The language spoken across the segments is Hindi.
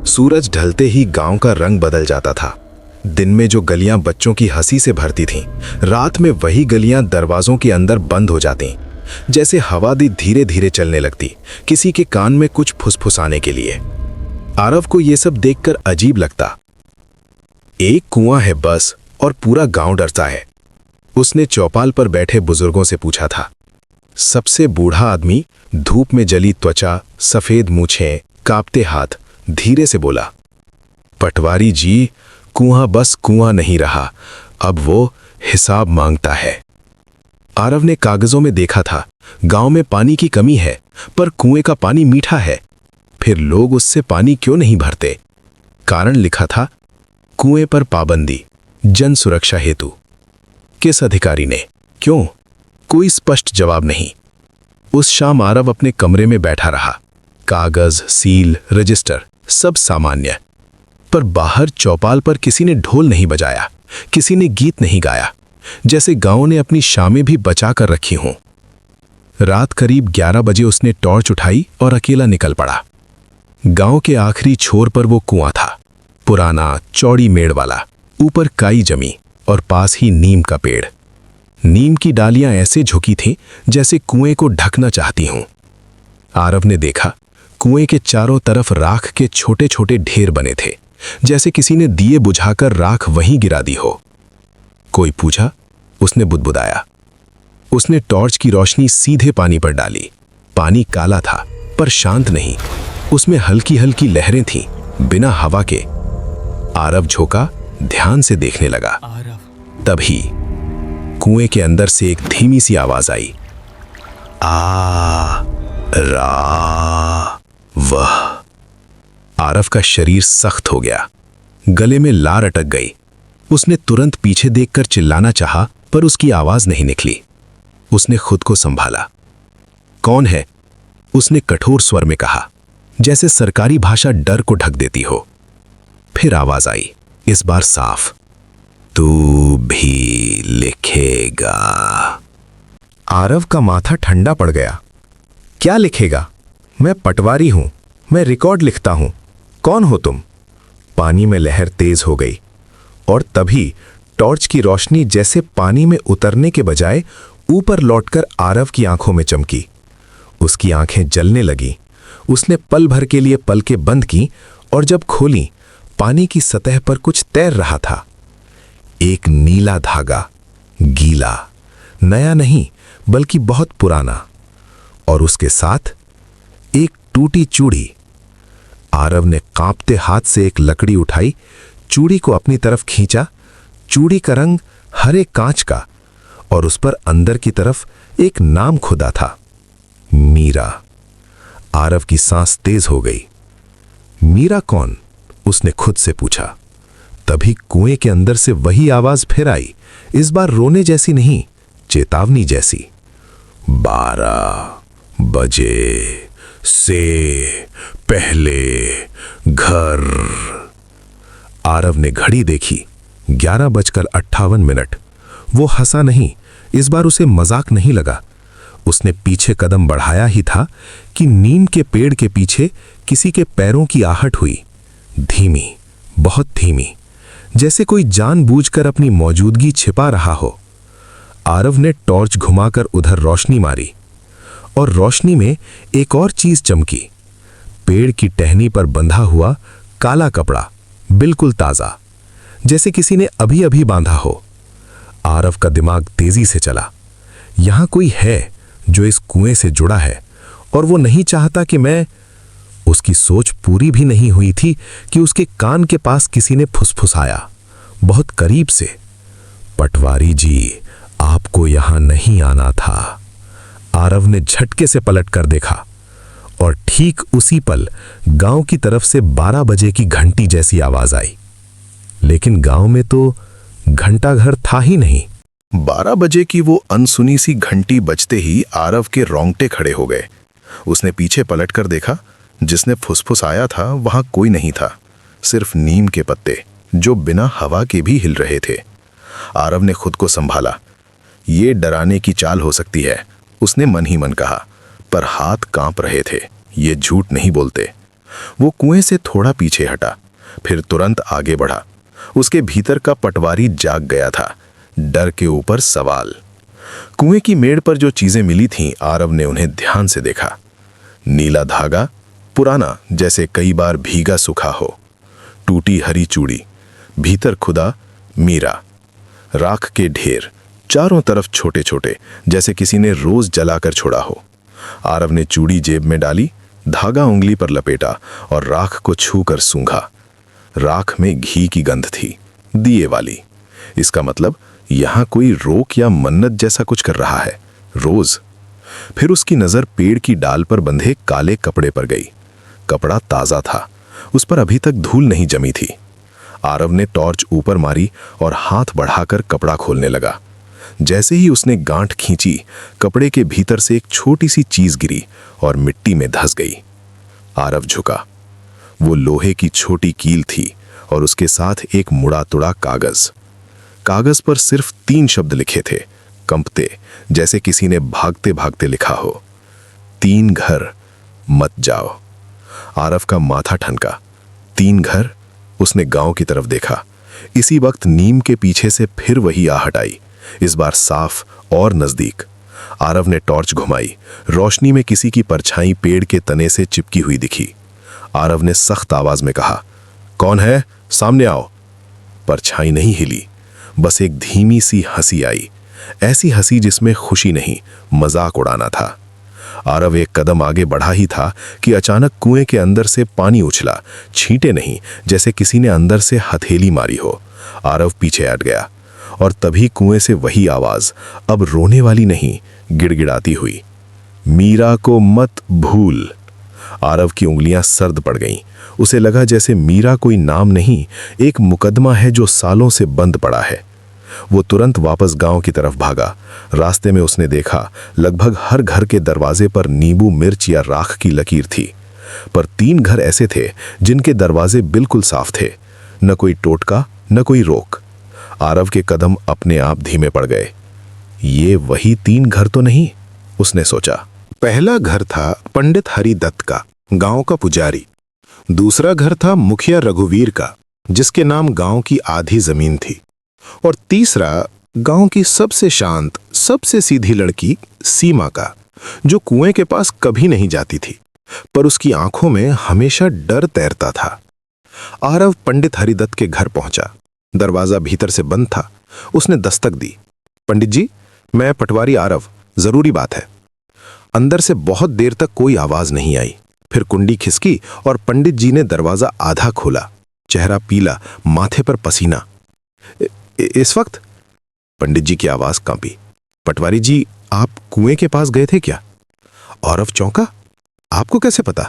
सूरज ढलते ही गांव का रंग बदल जाता था। दिन में जो गलियां बच्चों की हंसी से भरती थीं, रात में वही गलियां दरवाजों के अंदर बंद हो जाती, जैसे हवा भी धीरे धीरे चलने लगती, किसी के कान में कुछ फुसफुसाने के लिए। आरव को यह सब देखकर अजीब लगता। एक कुआं है बस, और पूरा गांव डरता है। उसने चौपाल पर बैठे बुजुर्गों से पूछा था। सबसे बूढ़ा आदमी, धूप में जली त्वचा, सफेद मूछें, कांपते हाथ, धीरे से बोला, पटवारी जी, कुआं बस कुआं नहीं रहा, अब वो हिसाब मांगता है। आरव ने कागजों में देखा था, गांव में पानी की कमी है, पर कुएं का पानी मीठा है। फिर लोग उससे पानी क्यों नहीं भरते? कारण लिखा था, कुएं पर पाबंदी, जन सुरक्षा हेतु। किस अधिकारी ने? क्यों? कोई स्पष्ट जवाब नहीं। उस शाम आरव अपने कमरे में बैठा रहा। कागज, सील, रजिस्टर, सब सामान्य। पर बाहर चौपाल पर किसी ने ढोल नहीं बजाया, किसी ने गीत नहीं गाया, जैसे गांव ने अपनी शामें भी बचा कर रखी हों। रात करीब 11 बजे उसने टॉर्च उठाई और अकेला निकल पड़ा। गांव के आखिरी छोर पर वो कुआं था, पुराना, चौड़ी मेड़ वाला, ऊपर काई जमी और पास ही नीम का पेड़। नीम की डालियां ऐसे झुकी थीं जैसे कुएं को ढकना चाहती हों। आरव ने देखा, कुएं के चारों तरफ राख के छोटे छोटे ढेर बने थे, जैसे किसी ने दिए बुझाकर राख वहीं गिरा दी हो। कोई पूछा? उसने बुदबुदाया। उसने टॉर्च की रोशनी सीधे पानी पर डाली। पानी काला था, पर शांत नहीं। उसमें हल्की हल्की लहरें थीं, बिना हवा के। आरव झोंका, ध्यान से देखने लगा। तभी कुएं के अंदर से एक धीमी सी आवाज आई, आ रा वह। आरव का शरीर सख्त हो गया, गले में लार अटक गई। उसने तुरंत पीछे देखकर चिल्लाना चाहा, पर उसकी आवाज नहीं निकली। उसने खुद को संभाला। कौन है? उसने कठोर स्वर में कहा, जैसे सरकारी भाषा डर को ढक देती हो। फिर आवाज आई, इस बार साफ, तू भी लिखेगा। आरव का माथा ठंडा पड़ गया। क्या लिखेगा? मैं पटवारी हूं, मैं रिकॉर्ड लिखता हूं। कौन हो तुम? पानी में लहर तेज हो गई, और तभी टॉर्च की रोशनी जैसे पानी में उतरने के बजाय ऊपर लौटकर आरव की आंखों में चमकी। उसकी आंखें जलने लगी। उसने पल भर के लिए पलकें बंद की, और जब खोली, पानी की सतह पर कुछ तैर रहा था। एक नीला धागा, गीला, नया नहीं बल्कि बहुत पुराना, और उसके साथ एक टूटी चूड़ी। आरव ने कांपते हाथ से एक लकड़ी उठाई, चूड़ी को अपनी तरफ खींचा। चूड़ी का रंग हरे कांच का, और उस पर अंदर की तरफ एक नाम खुदा था, मीरा। आरव की सांस तेज हो गई। मीरा कौन? उसने खुद से पूछा। तभी कुएं के अंदर से वही आवाज फिर आई, इस बार रोने जैसी नहीं, चेतावनी जैसी। 12 बजे से पहले घर। आरव ने घड़ी देखी, 11:58। वो हंसा नहीं, इस बार उसे मजाक नहीं लगा। उसने पीछे कदम बढ़ाया ही था कि नीम के पेड़ के पीछे किसी के पैरों की आहट हुई, धीमी, बहुत धीमी, जैसे कोई जानबूझकर अपनी मौजूदगी छिपा रहा हो। आरव ने टॉर्च घुमाकर उधर रोशनी मारी, और रोशनी में एक और चीज चमकी। पेड़ की टहनी पर बंधा हुआ काला कपड़ा, बिल्कुल ताजा, जैसे किसी ने अभी अभी बांधा हो। आरव का दिमाग तेजी से चला। यहां कोई है जो इस कुएं से जुड़ा है, और वो नहीं चाहता कि मैं। उसकी सोच पूरी भी नहीं हुई थी कि उसके कान के पास किसी ने फुसफुसाया, बहुत करीब से, पटवारी जी, आपको यहां नहीं आना था। आरव ने झटके से पलट कर देखा, और ठीक उसी पल गांव की तरफ से 12 बजे की घंटी जैसी आवाज आई। लेकिन गांव में तो घंटाघर था ही नहीं। 12 बजे की वो अनसुनी सी घंटी बजते ही आरव के रोंगटे खड़े हो गए। उसने पीछे पलटकर देखा, जिसने फुसफुसाया था वहां कोई नहीं था, सिर्फ नीम के पत्ते जो बिना हवा के भी हिल रहे थे। आरव ने खुद को संभाला। ये डराने की चाल हो सकती है, उसने मन ही मन कहा, पर हाथ कांप रहे थे। ये झूठ नहीं बोलते। वो कुएं से थोड़ा पीछे हटा, फिर तुरंत आगे बढ़ा। उसके भीतर का पटवारी जाग गया था, डर के ऊपर सवाल। कुएं की मेड़ पर जो चीजें मिली थीं, आरव ने उन्हें ध्यान से देखा। नीला धागा, पुराना, जैसे कई बार भीगा सूखा हो। टूटी हरी चूड़ी, भीतर खुदा मीरा। राख के ढेर, चारों तरफ छोटे छोटे, जैसे किसी ने रोज जलाकर छोड़ा हो। आरव ने चूड़ी जेब में डाली, धागा उंगली पर लपेटा और राख को छूकर सूंघा। राख में घी की गंध थी, दिए वाली। इसका मतलब यहां कोई रोक या मन्नत जैसा कुछ कर रहा है, रोज। फिर उसकी नजर पेड़ की डाल पर बंधे काले कपड़े पर गई। कपड़ा ताजा था, उस पर अभी तक धूल नहीं जमी थी। आरव ने टॉर्च ऊपर मारी और हाथ बढ़ाकर कपड़ा खोलने लगा। जैसे ही उसने गांठ खींची, कपड़े के भीतर से एक छोटी सी चीज गिरी और मिट्टी में धंस गई। आरव झुका। वो लोहे की छोटी कील थी और उसके साथ एक मुड़ा तुड़ा कागज। कागज पर सिर्फ 3 शब्द लिखे थे, कंपते, जैसे किसी ने भागते भागते लिखा हो। 3 घर, मत जाओ। आरव का माथा ठनका। 3 घर? उसने गांव की तरफ देखा। इसी वक्त नीम के पीछे से फिर वही आहट आई, इस बार साफ और नजदीक। आरव ने टॉर्च घुमाई। रोशनी में किसी की परछाई पेड़ के तने से चिपकी हुई दिखी। आरव ने सख्त आवाज में कहा, कौन है? सामने आओ। परछाई नहीं हिली, बस एक धीमी सी हंसी आई, ऐसी हंसी जिसमें खुशी नहीं, मजाक उड़ाना था। आरव एक कदम आगे बढ़ा ही था कि अचानक कुएं के अंदर से पानी उछला, छींटे नहीं, जैसे किसी ने अंदर से हथेली मारी हो। आरव पीछे हट गया और तभी कुएं से वही आवाज, अब रोने वाली नहीं, गिड़गिड़ाती हुई, मीरा को मत भूल। आरव की उंगलियां सर्द पड़ गईं। उसे लगा जैसे मीरा कोई नाम नहीं, एक मुकदमा है जो सालों से बंद पड़ा है। वो तुरंत वापस गांव की तरफ भागा। रास्ते में उसने देखा लगभग हर घर के दरवाजे पर नींबू मिर्च या राख की लकीर थी, पर 3 घर ऐसे थे जिनके दरवाजे बिल्कुल साफ थे, न कोई टोटका न कोई रोक। आरव के कदम अपने आप धीमे पड़ गए। ये वही 3 घर तो नहीं, उसने सोचा। पहला घर था पंडित हरिदत्त का, गांव का पुजारी। दूसरा घर था मुखिया रघुवीर का, जिसके नाम गांव की आधी जमीन थी। और तीसरा गांव की सबसे शांत, सबसे सीधी लड़की सीमा का, जो कुएं के पास कभी नहीं जाती थी, पर उसकी आंखों में हमेशा डर तैरता था। आरव पंडित हरिदत्त के घर पहुंचा। दरवाजा भीतर से बंद था। उसने दस्तक दी। पंडित जी, मैं पटवारी आरव, जरूरी बात है। अंदर से बहुत देर तक कोई आवाज नहीं आई। फिर कुंडी खिसकी और पंडित जी ने दरवाजा आधा खोला। चेहरा पीला, माथे पर पसीना। इस वक्त पंडित जी की आवाज कांपी। पटवारी जी, आप कुएं के पास गए थे क्या? आरव चौंका। आपको कैसे पता?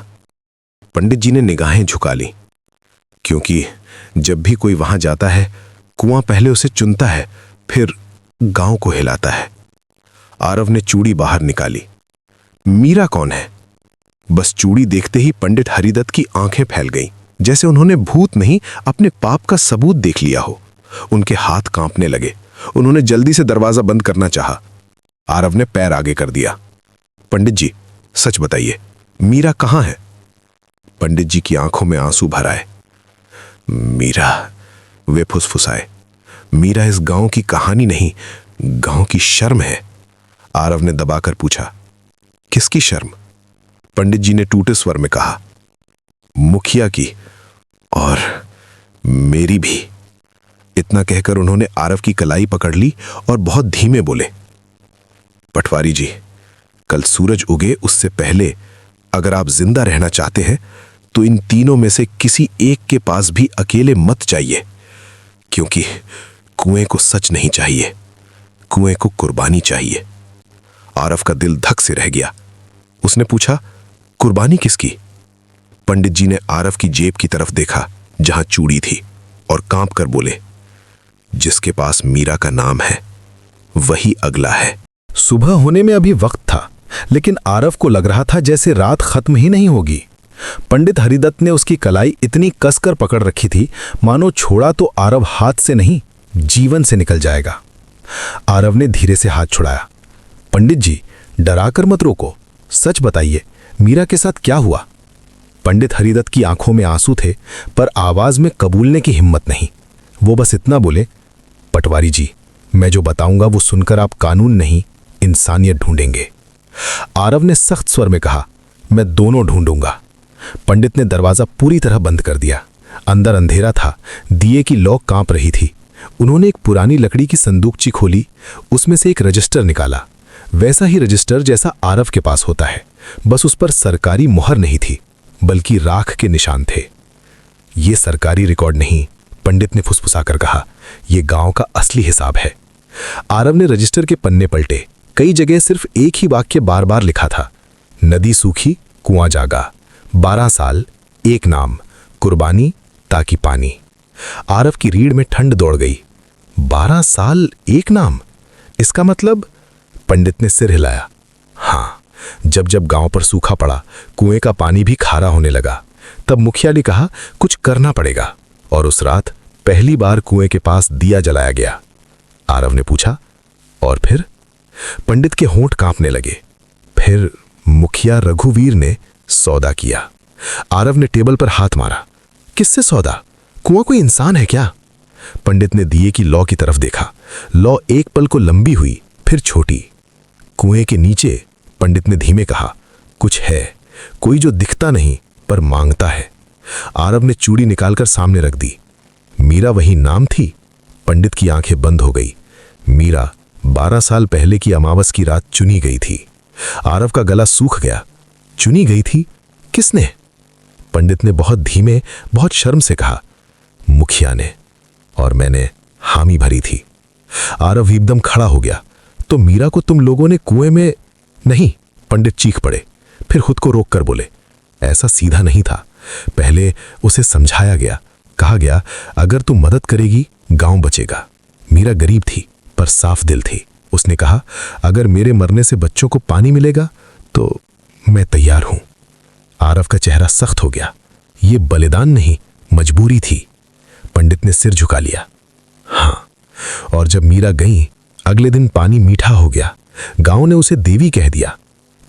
पंडित जी ने निगाहें झुका ली। क्योंकि जब भी कोई वहां जाता है, कुआं पहले उसे चुनता है, फिर गांव को हिलाता है। आरव ने चूड़ी बाहर निकाली। मीरा कौन है? बस चूड़ी देखते ही पंडित हरिदत्त की आंखें फैल गईं, जैसे उन्होंने भूत नहीं, अपने पाप का सबूत देख लिया हो। उनके हाथ कांपने लगे। उन्होंने जल्दी से दरवाजा बंद करना चाहा। आरव ने पैर आगे कर दिया। पंडित जी, सच बताइए, मीरा कहां है? पंडित जी की आंखों में आंसू भर आए। मीरा, वे फुसफुसाए, मीरा इस गांव की कहानी नहीं, गांव की शर्म है। आरव ने दबाकर पूछा, किसकी शर्म? पंडित जी ने टूटे स्वर में कहा, मुखिया की, और मेरी भी। इतना कहकर उन्होंने आरव की कलाई पकड़ ली और बहुत धीमे बोले, पटवारी जी, कल सूरज उगे उससे पहले अगर आप जिंदा रहना चाहते हैं तो इन तीनों में से किसी एक के पास भी अकेले मत जाइए, क्योंकि कुएं को सच नहीं चाहिए, कुएं को कुर्बानी चाहिए। आरव का दिल धक से रह गया। उसने पूछा, कुर्बानी किसकी? पंडित जी ने आरव की जेब की तरफ देखा जहां चूड़ी थी और कांप कर बोले, जिसके पास मीरा का नाम है वही अगला है। सुबह होने में अभी वक्त था, लेकिन आरव को लग रहा था जैसे रात खत्म ही नहीं होगी। पंडित हरिदत्त ने उसकी कलाई इतनी कसकर पकड़ रखी थी मानो छोड़ा तो आरव हाथ से नहीं, जीवन से निकल जाएगा। आरव ने धीरे से हाथ छुड़ाया। पंडित जी, डराकर मत रोको, सच बताइए, मीरा के साथ क्या हुआ? पंडित हरिदत्त की आंखों में आंसू थे, पर आवाज में कबूलने की हिम्मत नहीं। वो बस इतना बोले, पटवारी जी, मैं जो बताऊंगा वो सुनकर आप कानून नहीं इंसानियत ढूंढेंगे। आरव ने सख्त स्वर में कहा, मैं दोनों ढूंढूंगा। पंडित ने दरवाजा पूरी तरह बंद कर दिया। अंदर अंधेरा था, दिए की लौ कांप रही थी। उन्होंने एक पुरानी लकड़ी की संदूकची खोली, उसमें से एक रजिस्टर निकाला, वैसा ही रजिस्टर जैसा आरव के पास होता है, बस उस पर सरकारी मुहर नहीं थी, बल्कि राख के निशान थे। ये सरकारी रिकॉर्ड नहीं, पंडित ने फुसफुसाकर कहा, यह गांव का असली हिसाब है। आरव ने रजिस्टर के पन्ने पलटे। कई जगह सिर्फ एक ही वाक्य बार बार लिखा था, नदी सूखी, कुआं जागा, 12 साल, एक नाम, कुर्बानी ताकि पानी। आरव की रीढ़ में ठंड दौड़ गई। 12 साल, एक नाम, इसका मतलब? पंडित ने सिर हिलाया। हाँ, जब जब गांव पर सूखा पड़ा, कुएं का पानी भी खारा होने लगा, तब मुखिया ने कहा कुछ करना पड़ेगा, और उस रात पहली बार कुएं के पास दिया जलाया गया। आरव ने पूछा, और फिर? पंडित के होंठ कांपने लगे। फिर मुखिया रघुवीर ने सौदा किया। आरव ने टेबल पर हाथ मारा। किससे सौदा? कुआं कोई इंसान है क्या? पंडित ने दिए की लौ की तरफ देखा। लौ एक पल को लंबी हुई, फिर छोटी। कुएं के नीचे, पंडित ने धीमे कहा, कुछ है, कोई जो दिखता नहीं पर मांगता है। आरव ने चूड़ी निकालकर सामने रख दी। मीरा वही नाम थी? पंडित की आंखें बंद हो गई। मीरा 12 साल पहले की अमावस की रात चुनी गई थी। आरव का गला सूख गया। चुनी गई थी? किसने? पंडित ने बहुत धीमे, बहुत शर्म से कहा, मुखिया ने, और मैंने हामी भरी थी। आरव एकदम खड़ा हो गया। तो मीरा को तुम लोगों ने कुएं में? नहीं, पंडित चीख पड़े, फिर खुद को रोक कर बोले, ऐसा सीधा नहीं था। पहले उसे समझाया गया, कहा गया अगर तू मदद करेगी गांव बचेगा। मीरा गरीब थी पर साफ दिल थी। उसने कहा, अगर मेरे मरने से बच्चों को पानी मिलेगा तो मैं तैयार हूं। आरव का चेहरा सख्त हो गया। ये बलिदान नहीं, मजबूरी थी। पंडित ने सिर झुका लिया। हाँ, और जब मीरा गई, अगले दिन पानी मीठा हो गया। गांव ने उसे देवी कह दिया,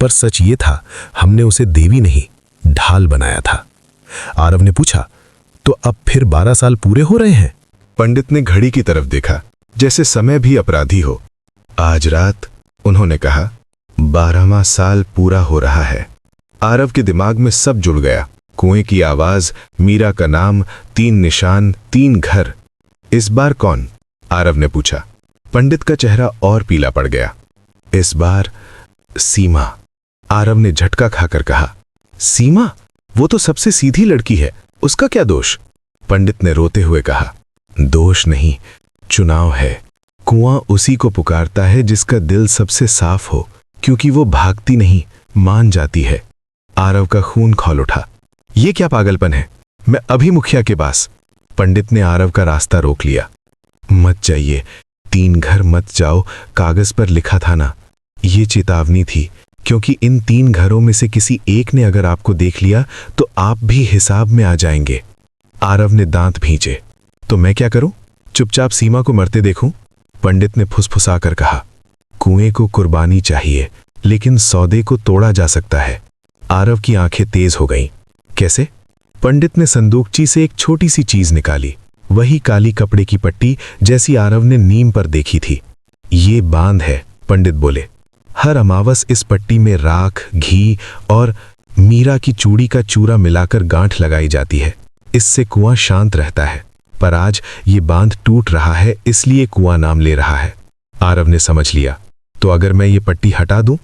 पर सच ये था, हमने उसे देवी नहीं, ढाल बनाया था। आरव ने पूछा, तो अब फिर 12 साल पूरे हो रहे हैं? पंडित ने घड़ी की तरफ देखा, जैसे समय भी अपराधी हो। आज रात, उन्होंने कहा, 12वां साल पूरा हो रहा है। आरव के दिमाग में सब जुड़ गया। कुएं की आवाज, मीरा का नाम, 3 निशान, 3 घर। इस बार कौन? आरव ने पूछा। पंडित का चेहरा और पीला पड़ गया। इस बार सीमा। आरव ने झटका खाकर कहा, सीमा? वो तो सबसे सीधी लड़की है, उसका क्या दोष? पंडित ने रोते हुए कहा, दोष नहीं, चुनाव है। कुआं उसी को पुकारता है जिसका दिल सबसे साफ हो, क्योंकि वो भागती नहीं, मान जाती है। आरव का खून खौल उठा। ये क्या पागलपन है? मैं अभी मुखिया के पास। पंडित ने आरव का रास्ता रोक लिया। मत जाइए, 3 घर मत जाओ, कागज पर लिखा था ना। ये चेतावनी थी, क्योंकि इन 3 घरों में से किसी एक ने अगर आपको देख लिया तो आप भी हिसाब में आ जाएंगे। आरव ने दांत भींचे। तो मैं क्या करूं? चुपचाप सीमा को मरते देखूं? पंडित ने फुसफुसाकर कहा, कुएं को कुर्बानी चाहिए, लेकिन सौदे को तोड़ा जा सकता है। आरव की आंखें तेज हो गईं। कैसे? पंडित ने संदूकची से एक छोटी सी चीज निकाली, वही काली कपड़े की पट्टी जैसी आरव ने नीम पर देखी थी। ये बांध है, पंडित बोले। हर अमावस इस पट्टी में राख, घी और मीरा की चूड़ी का चूरा मिलाकर गांठ लगाई जाती है। इससे कुआं शांत रहता है, पर आज ये बांध टूट रहा है, इसलिए कुआं नाम ले रहा है। आरव ने समझ लिया। तो अगर मैं ये पट्टी हटा दूं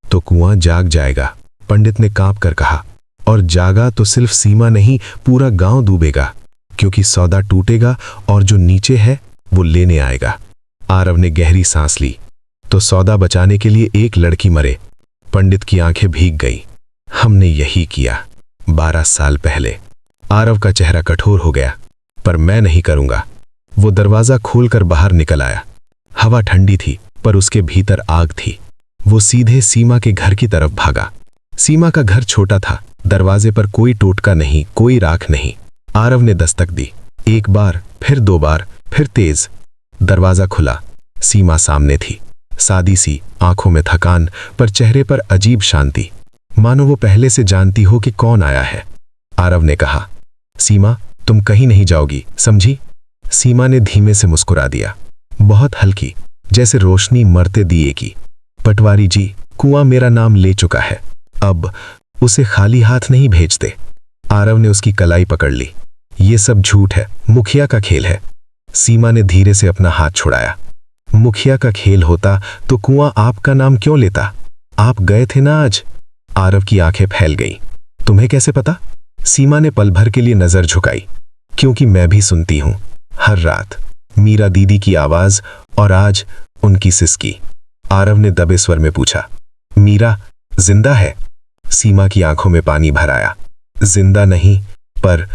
तो कुआं जाग जाएगा, पंडित ने कांप कर कहा। और जागा तो सिर्फ सीमा नहीं, पूरा गांव डूबेगा, क्योंकि सौदा टूटेगा और जो नीचे है वो लेने आएगा। आरव ने गहरी सांस ली। तो सौदा बचाने के लिए एक लड़की मरे। पंडित की आंखें भीग गई। हमने यही किया 12 साल पहले। आरव का चेहरा कठोर हो गया। पर मैं नहीं करूंगा। वो दरवाजा खोलकर बाहर निकल आया। हवा ठंडी थी, पर उसके भीतर आग थी। वो सीधे सीमा के घर की तरफ भागा। सीमा का घर छोटा था, दरवाजे पर कोई टोटका नहीं, कोई राख नहीं। आरव ने दस्तक दी। 1 बार, फिर 2 बार, फिर तेज। दरवाजा खुला। सीमा सामने थी, सादी सी, आंखों में थकान, पर चेहरे पर अजीब शांति, मानो वो पहले से जानती हो कि कौन आया है। आरव ने कहा। सीमा, तुम कहीं नहीं जाओगी, समझी? सीमा ने धीमे से मुस्कुरा दिया, बहुत हल्की, जैसे रोशनी मरते दिए की। पटवारी जी, कुआं मेरा नाम ले चुका है, अब उसे खाली हाथ नहीं भेजते। आरव ने उसकी कलाई पकड़ ली। ये सब झूठ है, मुखिया का खेल है। सीमा ने धीरे से अपना हाथ छुड़ाया। मुखिया का खेल होता तो कुआं आपका नाम क्यों लेता? आप गए थे ना आज। आरव की आंखें फैल गईं। तुम्हें कैसे पता? सीमा ने पल भर के लिए नजर झुकाई। क्योंकि मैं भी सुनती हूं, हर रात मीरा दीदी की आवाज और आज उनकी सिसकी। आरव ने दबे स्वर में पूछा, मीरा जिंदा है? सीमा की आंखों में पानी भर आया। जिंदा नहीं, पर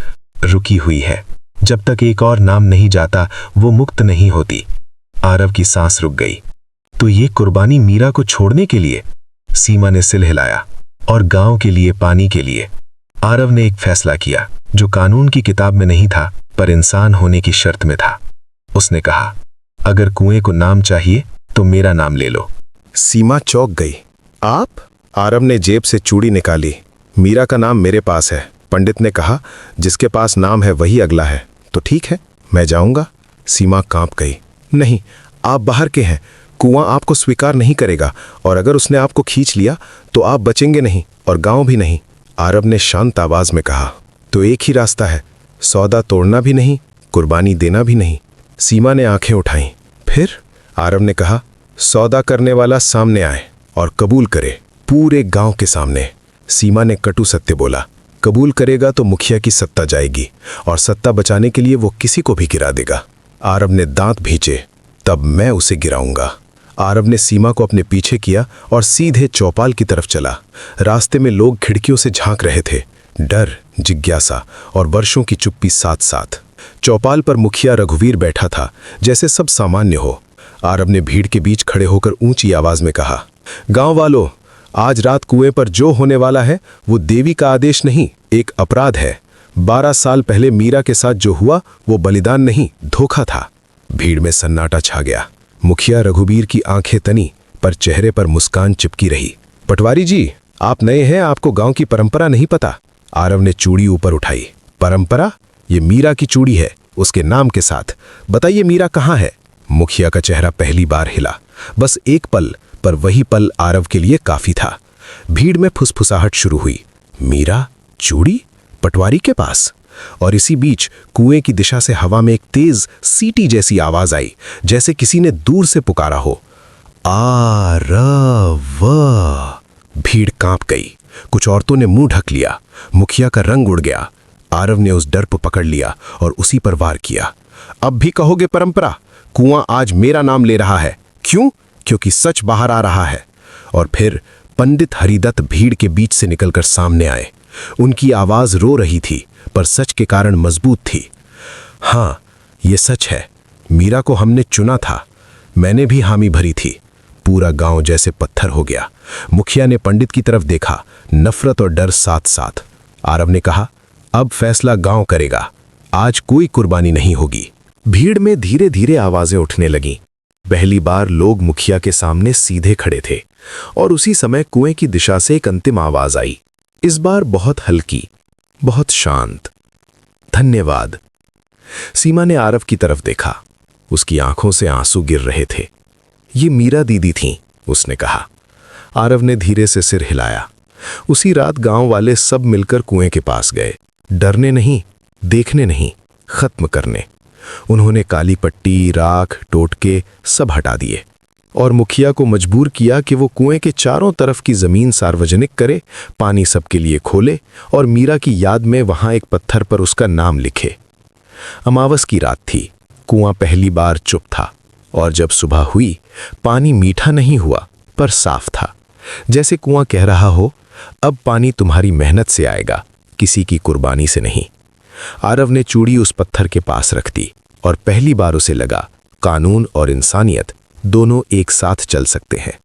रुकी हुई है। जब तक एक और नाम नहीं जाता वो मुक्त नहीं होती। आरव की सांस रुक गई। तो ये कुर्बानी मीरा को छोड़ने के लिए? सीमा ने सिर हिलाया। और गांव के लिए, पानी के लिए। आरव ने एक फैसला किया जो कानून की किताब में नहीं था, पर इंसान होने की शर्त में था। उसने कहा, अगर कुएं को नाम चाहिए तो मेरा नाम ले लो। सीमा चौंक गई। आप? आरव ने जेब से चूड़ी निकाली। मीरा का नाम मेरे पास है। पंडित ने कहा, जिसके पास नाम है वही अगला है। तो ठीक है, मैं जाऊंगा। सीमा कांप गई। नहीं, आप बाहर के हैं, कुआं आपको स्वीकार नहीं करेगा, और अगर उसने आपको खींच लिया तो आप बचेंगे नहीं, और गांव भी नहीं। आरव ने शांत आवाज में कहा, तो एक ही रास्ता है, सौदा तोड़ना भी नहीं, कुर्बानी देना भी नहीं। सीमा ने आंखें उठाईं। फिर? आरव ने कहा, सौदा करने वाला सामने आए और कबूल करे, पूरे गांव के सामने। सीमा ने कटु सत्य बोला, कबूल करेगा तो मुखिया की सत्ता जाएगी, और सत्ता बचाने के लिए वो किसी को भी गिरा देगा। आरव ने दांत भींचे, तब मैं उसे गिराऊंगा। आरव ने सीमा को अपने पीछे किया और सीधे चौपाल की तरफ चला। रास्ते में लोग खिड़कियों से झांक रहे थे, डर, जिज्ञासा और वर्षों की चुप्पी साथ साथ। चौपाल पर मुखिया रघुवीर बैठा था, जैसे सब सामान्य हो। आरव ने भीड़ के बीच खड़े होकर ऊंची आवाज में कहा, गांव वालों, आज रात कुएं पर जो होने वाला है वो देवी का आदेश नहीं, एक अपराध है। 12 साल पहले मीरा के साथ जो हुआ वो बलिदान नहीं, धोखा था। भीड़ में सन्नाटा छा गया। मुखिया रघुवीर की आंखें तनी, पर चेहरे पर मुस्कान चिपकी रही। पटवारी जी, आप नए हैं, आपको गांव की परंपरा नहीं पता। आरव ने चूड़ी ऊपर उठाई। परंपरा? ये मीरा की चूड़ी है, उसके नाम के साथ। बताइए मीरा कहाँ है? मुखिया का चेहरा पहली बार हिला। बस एक पल, पर वही पल आरव के लिए काफी था। भीड़ में फुसफुसाहट शुरू हुई। मीरा, चूड़ी, पटवारी के पास? और इसी बीच कुएं की दिशा से हवा में एक तेज सीटी जैसी आवाज आई, जैसे किसी ने दूर से पुकारा हो, आरव। भीड़ कांप गई। कुछ औरतों ने मुंह ढक लिया। मुखिया का रंग उड़ गया। आरव ने उस डर को पकड़ लिया और उसी पर वार किया। अब भी कहोगे परंपरा? कुआं आज मेरा नाम ले रहा है। क्यों? क्योंकि सच बाहर आ रहा है। और फिर पंडित हरिदत्त भीड़ के बीच से निकलकर सामने आए। उनकी आवाज रो रही थी, पर सच के कारण मजबूत थी। हाँ, ये सच है, मीरा को हमने चुना था, मैंने भी हामी भरी थी। पूरा गांव जैसे पत्थर हो गया। मुखिया ने पंडित की तरफ देखा, नफरत और डर साथ साथ। आरव ने कहा, अब फैसला गांव करेगा, आज कोई कुर्बानी नहीं होगी। भीड़ में धीरे धीरे आवाजें उठने लगीं। पहली बार लोग मुखिया के सामने सीधे खड़े थे, और उसी समय कुएं की दिशा से एक अंतिम आवाज आई, इस बार बहुत हल्की, बहुत शांत, धन्यवाद। सीमा ने आरव की तरफ देखा। उसकी आंखों से आंसू गिर रहे थे। ये मीरा दीदी थीं, उसने कहा। आरव ने धीरे से सिर हिलाया। उसी रात गांव वाले सब मिलकर कुएं के पास गए, डरने नहीं, देखने नहीं, खत्म करने। उन्होंने काली पट्टी, राख, टोटके सब हटा दिए और मुखिया को मजबूर किया कि वो कुएं के चारों तरफ की जमीन सार्वजनिक करे, पानी सबके लिए खोले और मीरा की याद में वहां एक पत्थर पर उसका नाम लिखे। अमावस की रात थी। कुआं पहली बार चुप था, और जब सुबह हुई, पानी मीठा नहीं हुआ, पर साफ था। जैसे कुआं कह रहा हो, अब पानी तुम्हारी मेहनत से आएगा, किसी की कुर्बानी से नहीं। आरव ने चूड़ी उस पत्थर के पास रख दी, और पहली बार उसे लगा, कानून और इंसानियत दोनों एक साथ चल सकते हैं।